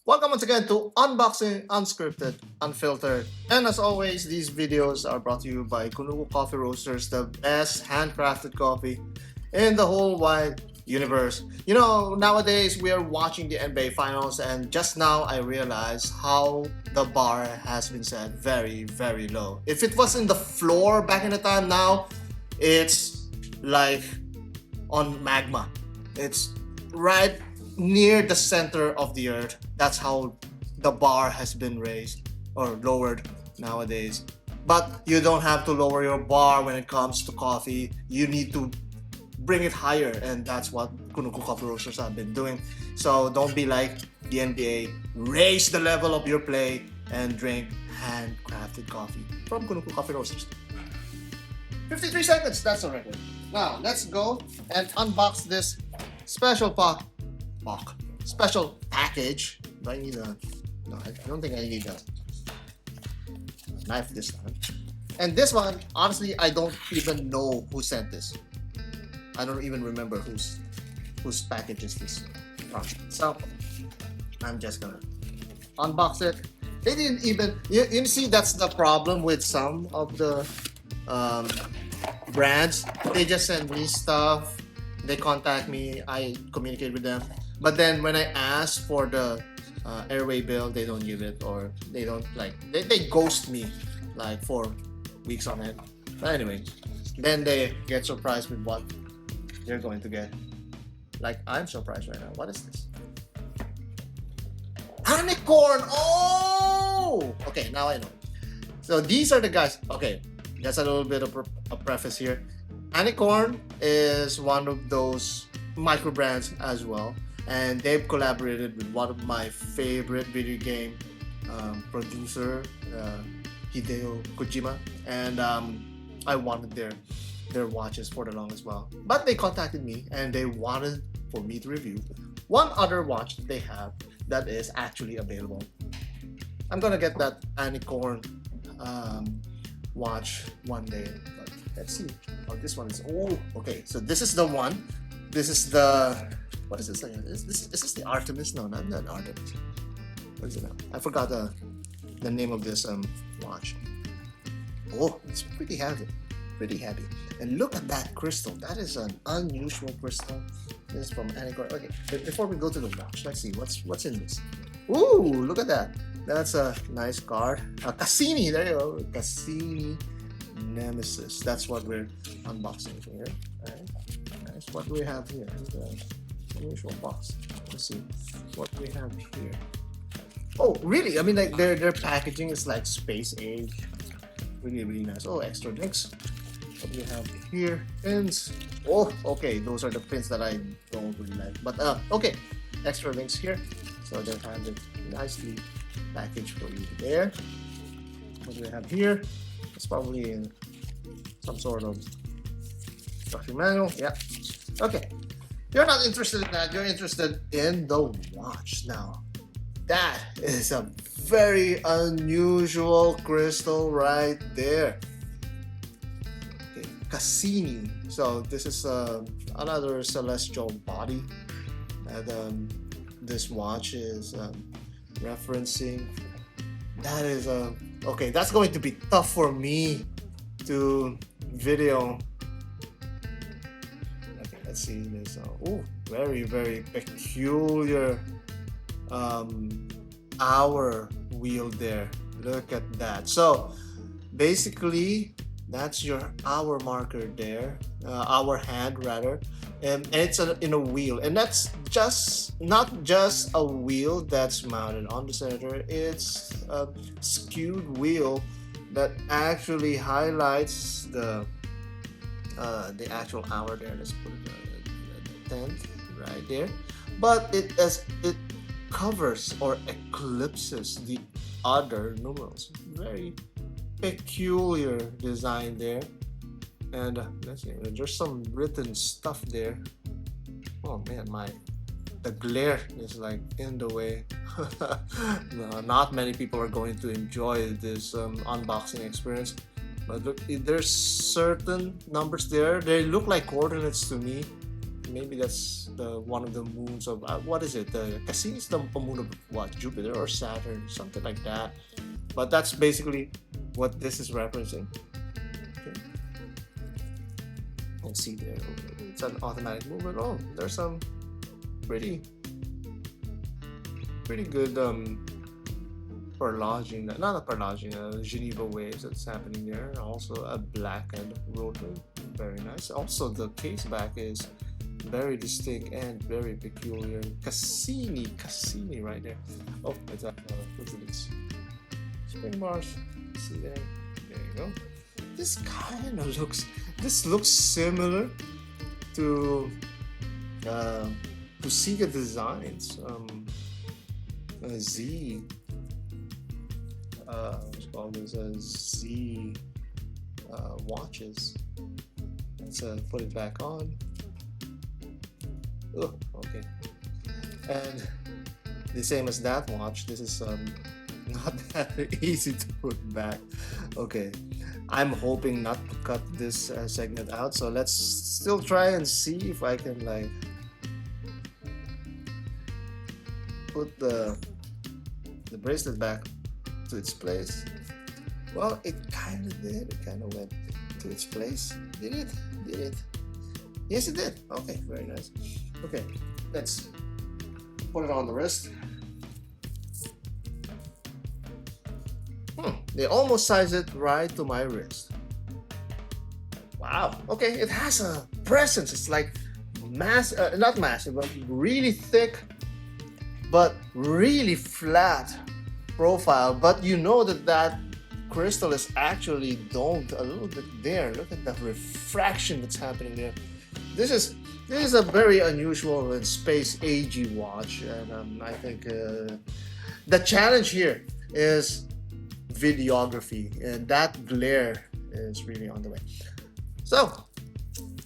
Welcome once again to Unboxing Unscripted, Unfiltered. And as always, these videos are brought to you by Kunuku Coffee Roasters, the best handcrafted coffee in the whole wide universe. You know, nowadays we are watching the NBA Finals, and just now I realized how the bar has been set very, very low. If it was in the floor back in the time, now it's like on magma. It's right near the center of the earth. That's how the bar has been raised or lowered nowadays. But you don't have to lower your bar when it comes to coffee. You need to bring it higher, and that's what Kunuku Coffee Roasters have been doing. So don't be like the NBA. Raise the level of your play and drink handcrafted coffee from Kunuku Coffee Roasters. 53 seconds, that's a record. Now let's go and unbox this special special package. Do I need a... No, I don't think I need a knife this time. And this one, honestly, I don't even know who sent this. I don't even remember whose package is this from. So I'm just gonna unbox it. They didn't even... You see, that's the problem with some of the brands. They just send me stuff. They contact me. I communicate with them. But then when I ask for the airway bill, they don't give it, or they don't they ghost me like for weeks on end. But anyway, then they get surprised with what they're going to get. Like, I'm surprised right now. What is this? Anicorn! Oh! Okay, now I know. So these are the guys. Okay, just a little bit of a preface here. Anicorn is one of those micro brands as well, and they've collaborated with one of my favorite video game producer, Hideo Kojima, and I wanted their watches for the longest while. But they contacted me and they wanted for me to review one other watch that they have that is actually available. I'm gonna get that Anicorn watch one day, but let's see. Oh, this one is... Oh, okay. So this is the one. This is the... What is this thing? Is this the Artemis? No, not Artemis. What is it now? I forgot the name of this watch. Oh, it's pretty heavy. Pretty heavy. And look at that crystal. That is an unusual crystal. This is from Anicorn. Okay, before we go to the watch, let's see what's in this. Ooh, look at that. That's a nice card. Cassini, there you go. Cassini Nemesis. That's what we're unboxing here. Alright. That's what we have here. The unusual box. Let's see what we have here. Oh, really? I mean, like their packaging is like space age. Really, really nice. Oh, extra links. What do we have here? Pins. Oh, okay. Those are the pins that I don't really like. But okay. Extra links here. So they have it nicely packaged for you there. What do we have here? It's probably in some sort of instruction manual. Yeah. Okay. You're not interested in that. You're interested in the watch now. That is a very unusual crystal right there. Okay. Cassini. So this is another celestial body that this watch is referencing. That is okay, that's going to be tough for me to video. Okay, let's see this. Oh, very, very peculiar hour wheel there. Look at that. So basically, that's your hour marker there, hour hand rather, and it's in a wheel, and that's not just a wheel that's mounted on the center. It's a skewed wheel that actually highlights the actual hour there. Let's put it at 10 right there, but it covers or eclipses the other numerals. Very peculiar design there. And let's see, there's some written stuff there. Oh man, the glare is like in the way. No, not many people are going to enjoy this unboxing experience. But look, there's certain numbers there. They look like coordinates to me. maybe that's the one of the moons of what is it? The Cassini is the moon of what? Jupiter or Saturn, something like that. But that's basically what this is referencing. Okay. And see there, it's an automatic movement. Oh, there's some pretty good horology, not a horology, Geneva waves that's happening there. Also a black and rotary, very nice. Also the case back is very distinct and very peculiar. Cassini right there. Oh, it's what's this? Spring bars. See there? There you go. This kind of looks similar to Sega Designs. Z. What's called this? Z watches. Let's put it back on. Oh, okay. And the same as that watch. This is not that easy to put back. Okay, I'm hoping not to cut this segment out. So let's still try and see if I can like put the bracelet back to its place. Well, it kind of did. It kind of went to its place. Did it? Did it? Yes, it did. Okay, very nice. Okay, let's put it on the wrist. They almost size it right to my wrist. Wow. Okay, it has a presence. It's like not massive, but really thick, but really flat profile. But you know that crystal is actually domed a little bit there. Look at the refraction that's happening there. This is a very unusual and space agey watch, and I think the challenge here is videography, and that glare is really on the way. So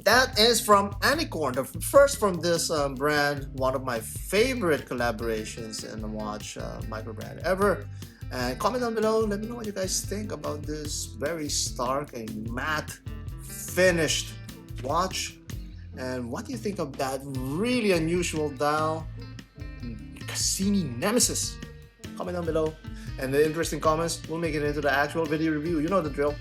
that is from Anicorn, the first from this brand, one of my favorite collaborations in the watch microbrand ever. And comment down below, let me know what you guys think about this very stark and matte finished watch, and what do you think of that really unusual dial, Cassini Nemesis. Comment down below, and the interesting comments will make it into the actual video review. You know the drill.